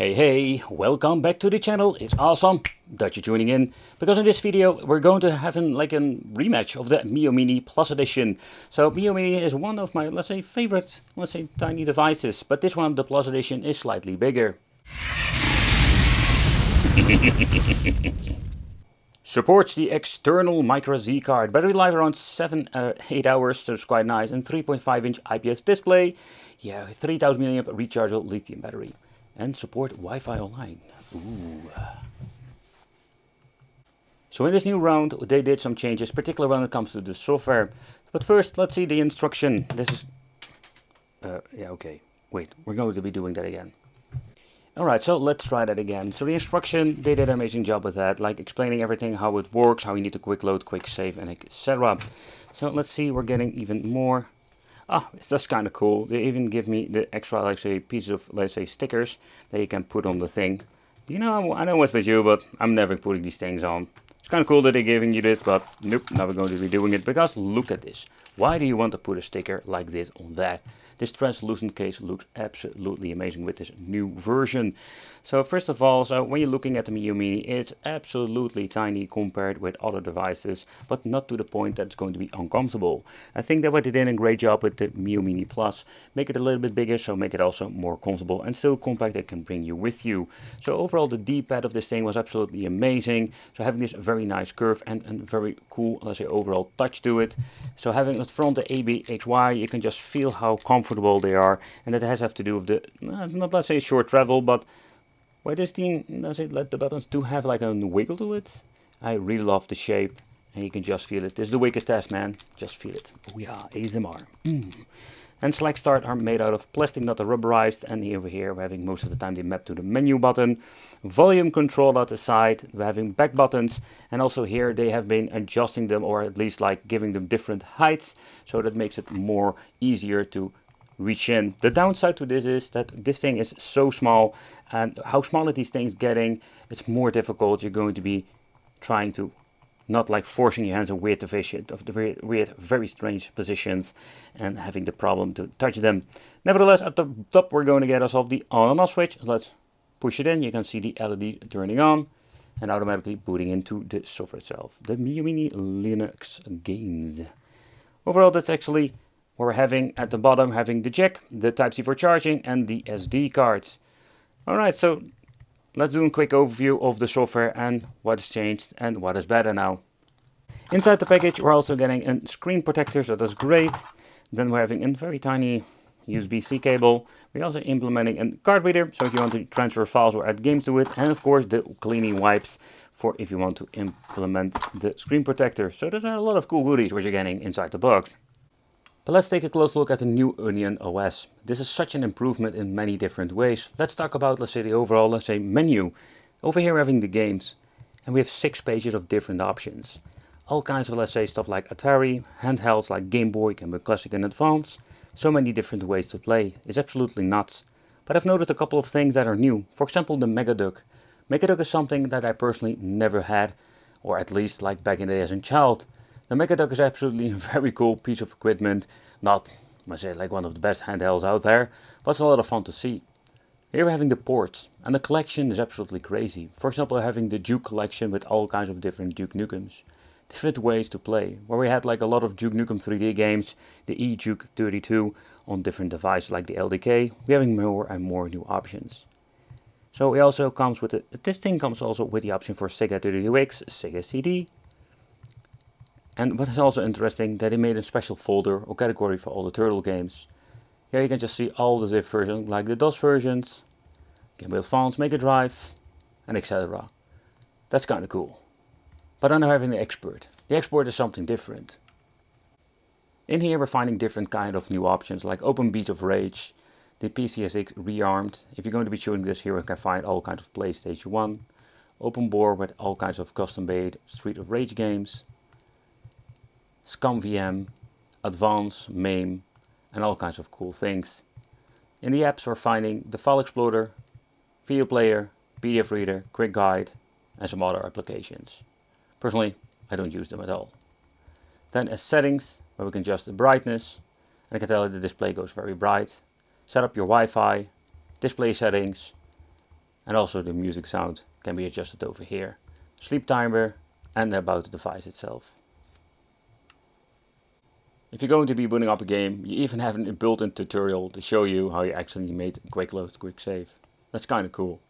Hey, welcome back to the channel. It's awesome that you're tuning in, because in this video we're going to have a rematch of the Miyoo Mini Plus Edition. So Miyoo Mini is one of my, favorite, tiny devices, but this one, the Plus Edition, is slightly bigger. Supports the external micro SD card, battery life around 8 hours, so it's quite nice, and 3.5-inch IPS display, 3000 mAh rechargeable lithium battery, and support Wi-Fi online. Ooh. So in this new round they did some changes, particularly when it comes to the software. But first, let's see the instruction. This is okay, wait, we're going to be doing that again. Alright, so let's try that again. So the instruction, they did an amazing job with that, like explaining everything, how it works, how you need to quick load, quick save, and etc. So let's see, we're getting even more. It's just kind of cool. They even give me the extra, pieces of, stickers that you can put on the thing. You know, I know what's with you, but I'm never putting these things on. It's kind of cool that they're giving you this, but nope, never going to be doing it, because look at this. Why do you want to put a sticker like this on that? This translucent case looks absolutely amazing with this new version. So first of all, when you're looking at the Miyoo Mini, it's absolutely tiny compared with other devices, but not to the point that it's going to be uncomfortable. I think that what they did a great job with the Miyoo Mini Plus, make it a little bit bigger, so make it also more comfortable and still compact, that can bring you with you. So overall, the D-pad of this thing was absolutely amazing. So having this very nice curve and very cool, overall touch to it. So having at front the ABHY, you can just feel how comfortable they are, and that has to do with the not short travel, but where this thing let the buttons do have like a wiggle to it. I really love the shape, and you can just feel it. This is the wicked test, man. Just feel it. Oh yeah, ASMR. And select start are made out of plastic, not rubberized, and over here we're having most of the time they map to the menu button. Volume control at the side, we're having back buttons, and also here they have been adjusting them, or at least giving them different heights, so that makes it more easier to reach in. The downside to this is that this thing is so small, and how small are these things getting, it's more difficult. You're going to be trying to not forcing your hands in weird very strange positions and having the problem to touch them. Nevertheless, at the top we're going to get ourselves the on and off switch. Let's push it in. You can see the LED turning on and automatically booting into the software itself, the Miyoo Mini Linux games. Overall, that's actually what we're having at the bottom, having the jack, the Type-C for charging, and the SD cards. Alright, so let's do a quick overview of the software and what has changed and what is better now. Inside the package we're also getting a screen protector, so that's great. Then we're having a very tiny USB-C cable. We're also implementing a card reader, so if you want to transfer files or add games to it. And of course the cleaning wipes for if you want to implement the screen protector. So there's a lot of cool goodies which you're getting inside the box. But let's take a close look at the new Onion OS. This is such an improvement in many different ways. Let's talk about, the overall, menu. Over here we're having the games, and we have 6 pages of different options. All kinds of, stuff like Atari, handhelds like Game Boy, Game Boy Classic and Advance. So many different ways to play. It's absolutely nuts. But I've noticed a couple of things that are new. For example, the Megaduck. Megaduck is something that I personally never had, or at least back in the day as a child. The Megaduck is absolutely a very cool piece of equipment, not, one of the best handhelds out there, but it's a lot of fun to see. Here we're having the ports, and the collection is absolutely crazy. For example, having the Duke collection with all kinds of different Duke Nukems. Different ways to play, where we had a lot of Duke Nukem 3D games, the eDuke 32 on different devices like the LDK, we're having more and more new options. So it also comes with this thing comes also with the option for Sega 32X, Sega CD. And what is also interesting, that they made a special folder or category for all the Turtle games. Here you can just see all the different versions, like the DOS versions, Game Boy Advance, Mega Drive, and etc. That's kind of cool. But then we're having the export. The export is something different. In here we're finding different kind of new options, like Open Beat of Rage, the PCSX Rearmed. If you're going to be shooting this here, you can find all kinds of PlayStation 1, Open Board with all kinds of custom-made Street of Rage games, ScumVM, Advance, MAME, and all kinds of cool things. In the apps we're finding the File Explorer, Video Player, PDF Reader, Quick Guide, and some other applications. Personally, I don't use them at all. Then as settings, where we can adjust the brightness, and I can tell you the display goes very bright. Set up your Wi-Fi, display settings, And also the music sound can be adjusted over here. Sleep timer and about the device itself. If you're going to be booting up a game, you even have a built-in tutorial to show you how you actually made a quick load, quick save. That's kind of cool.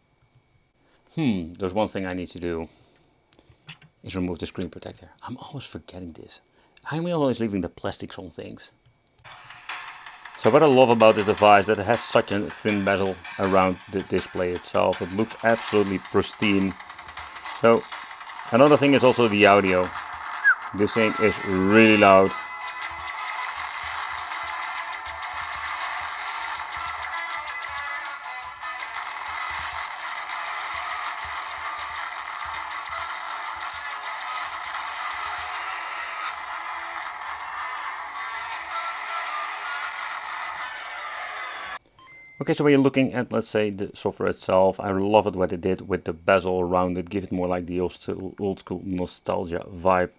There's one thing I need to do. Is remove the screen protector. I'm always forgetting this. I'm always leaving the plastics on things. So what I love about this device is that it has such a thin bezel around the display itself. It looks absolutely pristine. So another thing is also the audio. This thing is really loud. Okay, so when you're looking at, let's say, the software itself, I love it what they did with the bezel around it, give it more like the old school nostalgia vibe.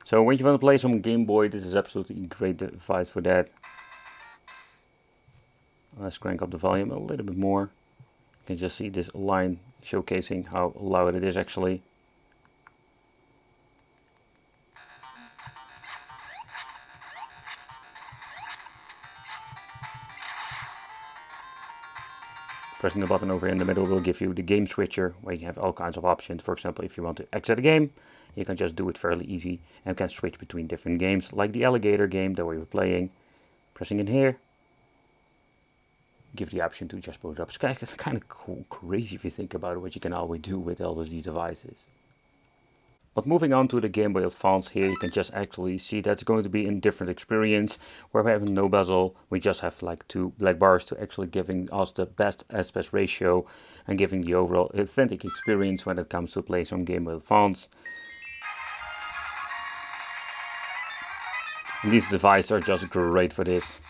So when you want to play some Game Boy, this is absolutely a great device for that. Let's crank up the volume a little bit more. You can just see this line showcasing how loud it is actually. Pressing the button over in the middle will give you the game switcher, where you have all kinds of options. For example, if you want to exit a game, you can just do it fairly easy and can switch between different games, like the alligator game that we were playing. Pressing in here, give the option to just boot it up. It's kind of cool, crazy if you think about it, what you can always do with all these devices. But moving on to the Game Boy Advance here, you can just actually see that's going to be a different experience, where we have no bezel, we just have like two black bars to actually giving us the best aspect ratio and giving the overall authentic experience when it comes to play some Game Boy Advance. And these devices are just great for this.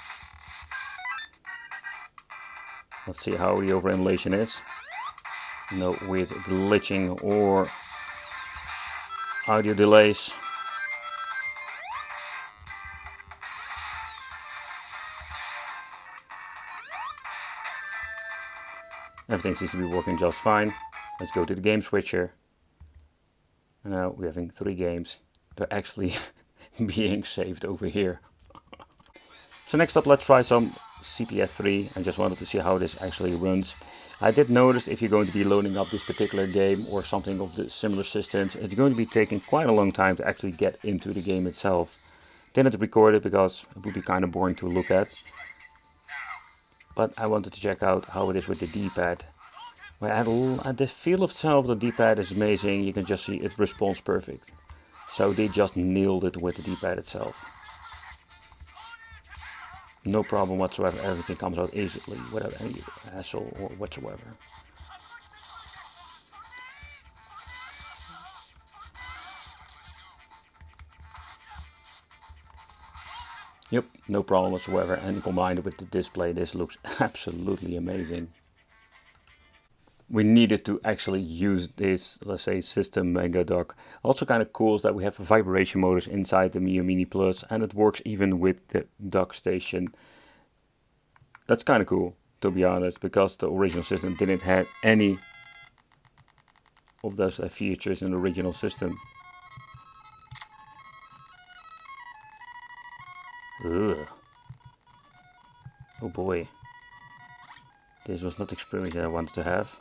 Let's see how the overall emulation is. No weird glitching or audio delays. Everything seems to be working just fine. Let's go to the game switcher. And now we're having 3 games. They're actually being saved over here. So next up, let's try some CPS3. I just wanted to see how this actually runs. I did notice if you're going to be loading up this particular game or something of the similar systems, it's going to be taking quite a long time to actually get into the game itself. Didn't record it because it would be kind of boring to look at. But I wanted to check out how it is with the D-pad. At the feel of itself, the D-pad is amazing. You can just see it responds perfect. So they just nailed it with the D-pad itself. No problem whatsoever, everything comes out easily without any hassle or whatsoever. Yep, no problem whatsoever, and combined with the display, this looks absolutely amazing. We needed to actually use this, let's say, system mega dock. Also kind of cool is that we have vibration motors inside the Miyoo Mini Plus, and it works even with the dock station. That's kind of cool, to be honest, because the original system didn't have any of those features in the original system. Ugh. Oh boy. This was not the experience that I wanted to have.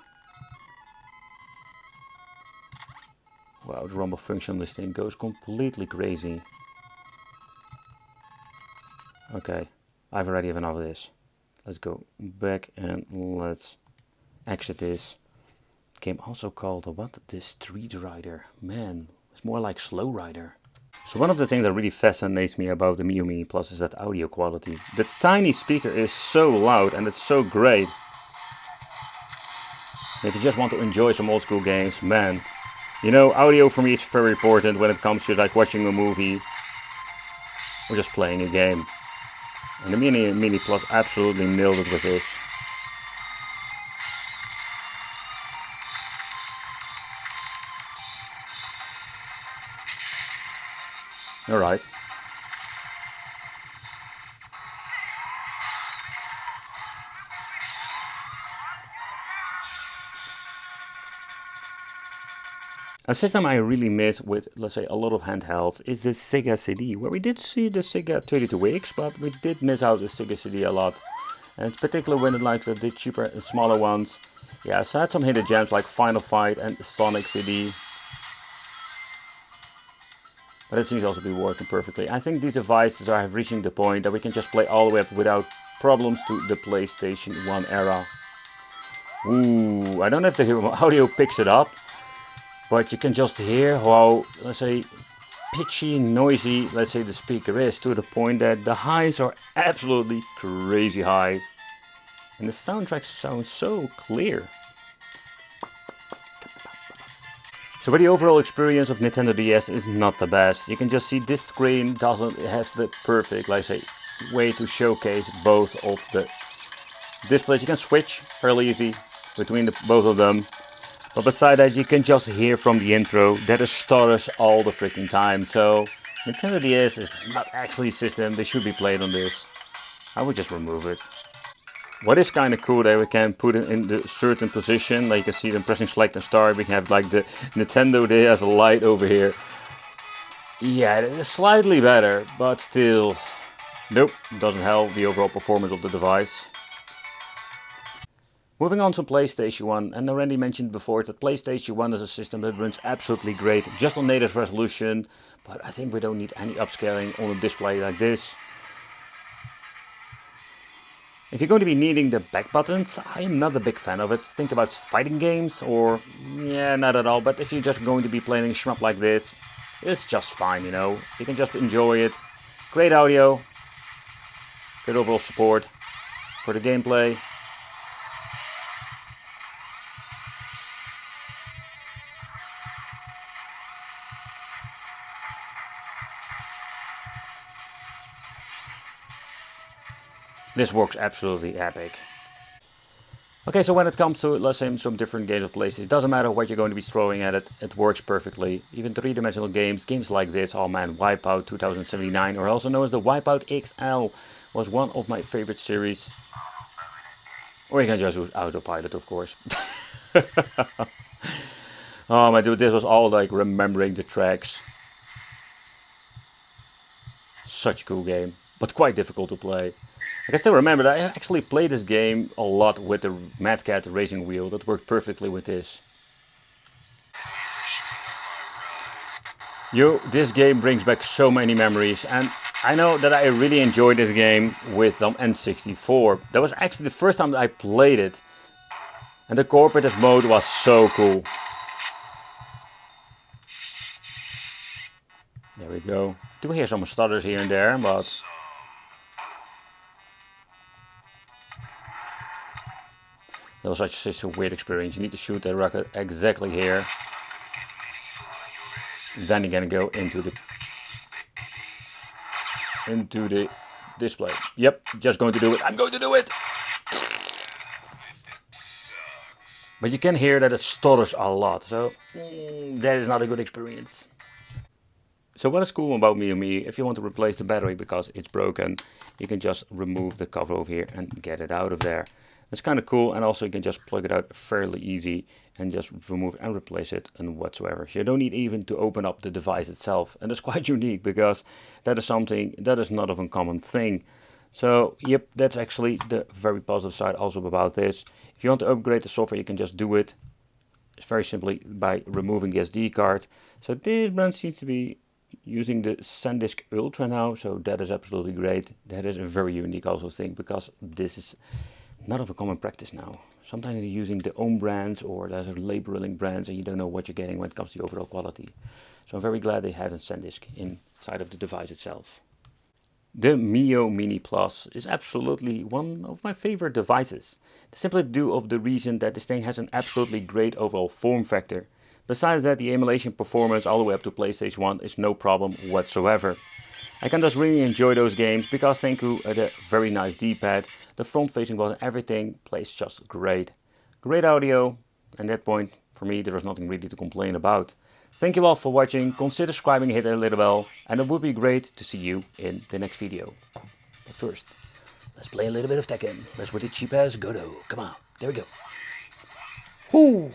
Wow, the rumble function on this thing goes completely crazy. Okay, I've already have enough of this. Let's go back and let's exit this. Game also called, what? The Street Rider. Man, it's more like Slow Rider. So one of the things that really fascinates me about the Miyoo Mini Plus is that audio quality. The tiny speaker is so loud and it's so great. If you just want to enjoy some old school games, man. You know, audio for me is very important when it comes to like watching a movie or just playing a game. And the Mini Plus absolutely nailed it with this. Alright. A system I really miss with, let's say, a lot of handhelds is the Sega CD, where we did see the Sega 32X, but we did miss out the Sega CD a lot. And it's particularly when it like the cheaper and smaller ones. Yeah, so I had some hidden gems like Final Fight and Sonic CD. But it seems also to be working perfectly. I think these devices are reaching the point that we can just play all the way up without problems to the PlayStation 1 era. Ooh, I don't know if the audio picks it up, but you can just hear how, let's say, pitchy, noisy, let's say, the speaker is, to the point that the highs are absolutely crazy high. And the soundtrack sounds so clear. So but the overall experience of Nintendo DS is not the best. You can just see this screen doesn't have the perfect, like I say, way to showcase both of the displays. You can switch fairly easy between both of them. But beside that, you can just hear from the intro that it stutters all the freaking time. So Nintendo DS is not actually a system. They should be played on this. I would just remove it. What is kind of cool that we can put it in the certain position, like you can see them pressing select and start. We can have like the Nintendo DS light over here. Yeah, it is slightly better, but still, nope, doesn't help the overall performance of the device. Moving on to PlayStation 1, and I already mentioned before that PlayStation 1 is a system that runs absolutely great, just on native resolution, but I think we don't need any upscaling on a display like this. If you're going to be needing the back buttons, I am not a big fan of it. Think about fighting games, or yeah, not at all, but if you're just going to be playing shmup like this, it's just fine, you know. You can just enjoy it. Great audio, good overall support for the gameplay. This works absolutely epic. Okay, so when it comes to, let's say, some different games of PlayStation, it doesn't matter what you're going to be throwing at it, it works perfectly. Even three-dimensional games like this, oh man, Wipeout 2079, or also known as the Wipeout XL, was one of my favorite series. Or you can just use autopilot, of course. Oh my dude, this was all like remembering the tracks. Such a cool game, but quite difficult to play. I can still remember that I actually played this game a lot with the Mad Cat racing wheel. That worked perfectly with this. This game brings back so many memories, and I know that I really enjoyed this game with some N64. That was actually the first time that I played it, and the cooperative mode was so cool. There we go. Do hear some stutters here and there, but that was such a weird experience. You need to shoot the rocket exactly here. Then you're gonna go into the display. Yep, just going to do it. I'm going to do it! But you can hear that it stutters a lot, so that is not a good experience. So what is cool about Miyoo, if you want to replace the battery because it's broken, you can just remove the cover over here and get it out of there. That's kind of cool, and also you can just plug it out fairly easy and just remove and replace it and whatsoever. So you don't need even to open up the device itself, and that's quite unique because that is something that is not of a common thing. So yep, that's actually the very positive side also about this. If you want to upgrade the software, you can just do it very simply by removing the SD card. So this brand seems to be using the SanDisk Ultra now, so that is absolutely great. That is a very unique also thing, because this is not of a common practice now. Sometimes they're using their own brands, or there's labeling brands, and you don't know what you're getting when it comes to the overall quality. So I'm very glad they have a SanDisk inside of the device itself. The Miyoo Mini Plus is absolutely one of my favorite devices. Simply due of the reason that this thing has an absolutely great overall form factor. Besides that, the emulation performance all the way up to PlayStation 1 is no problem whatsoever. I can just really enjoy those games because thanks to the very nice D-pad, the front facing button, everything plays just great. Great audio, and at that point, for me, there was nothing really to complain about. Thank you all for watching, consider subscribing, hit that little bell, and it would be great to see you in the next video. But first, let's play a little bit of Tekken. Let's with the cheap ass Godo. Come on, there we go. Whoo!